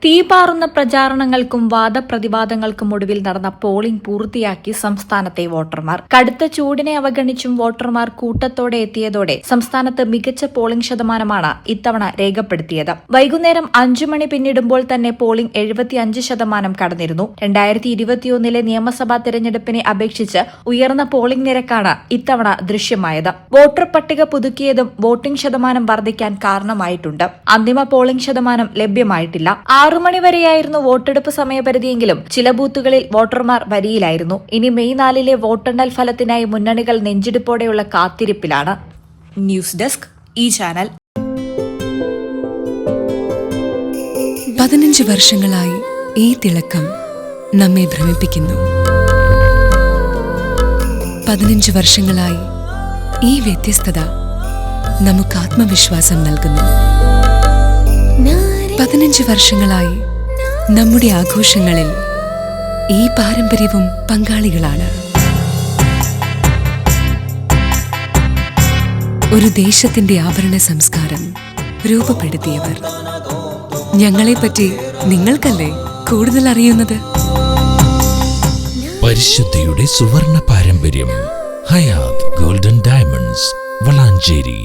തീപാറുന്ന പ്രചാരണങ്ങൾക്കും വാദപ്രതിവാദങ്ങൾക്കും ഒടുവിൽ നടന്ന പോളിംഗ് പൂർത്തിയാക്കി സംസ്ഥാനത്തെ വോട്ടർമാർ. കടുത്ത ചൂടിനെ അവഗണിച്ചും വോട്ടർമാർ കൂട്ടത്തോടെ എത്തിയതോടെ സംസ്ഥാനത്ത് മികച്ച പോളിംഗ് ശതമാനമാണ് ഇത്തവണ രേഖപ്പെടുത്തിയത്. വൈകുന്നേരം 5 മണി പിന്നിടുമ്പോൾ തന്നെ പോളിംഗ് 75% കടന്നിരുന്നു. 2021 നിയമസഭാ തെരഞ്ഞെടുപ്പിനെ അപേക്ഷിച്ച് ഉയർന്ന പോളിംഗ് നിരക്കാണ് ഇത്തവണ ദൃശ്യമായത്. വോട്ടർ പട്ടിക പുതുക്കിയതും വോട്ടിംഗ് ശതമാനം വർദ്ധിക്കാൻ കാരണമായിട്ടുണ്ട്. അന്തിമ പോളിംഗ് ശതമാനം ലഭ്യമായിട്ടില്ല. 6 മണി വരെയായിരുന്നു വോട്ടെടുപ്പ് സമയപരിധിയെങ്കിലും ചില ബൂത്തുകളിൽ വോട്ടർമാർ വരിയിലായിരുന്നു. ഇനി മെയ് 4 വോട്ടെണ്ണൽ ഫലത്തിനായി മുന്നണികൾ നെഞ്ചിടിപ്പോടെയുള്ള കാത്തിരിപ്പിലാണ്. News desk channel. 15 വർഷങ്ങളായി ഈ തിളക്കം നമ്മെ ഭ്രമിപ്പിക്കുന്നു. 15 വർഷങ്ങളായി ഈ വ്യത്യസ്തത നമുക്ക് ആത്മവിശ്വാസം നൽകുന്നു. 15 വർഷങ്ങളായി നമ്മുടെ ആഘോഷങ്ങളിൽ ഈ പാരമ്പര്യവും പങ്കാളികളാണ്. ഒരു ദേശത്തിന്റെ ആഭരണ സംസ്കാരം രൂപപ്പെടുത്തിയവർ. ഞങ്ങളെപ്പറ്റി നിങ്ങൾക്കല്ലേ കൂടുതൽ അറിയുന്നത്? പരിശുദ്ധിയുടെ സുവർണ പാരമ്പര്യം. Hayath golden diamonds, Valanchery.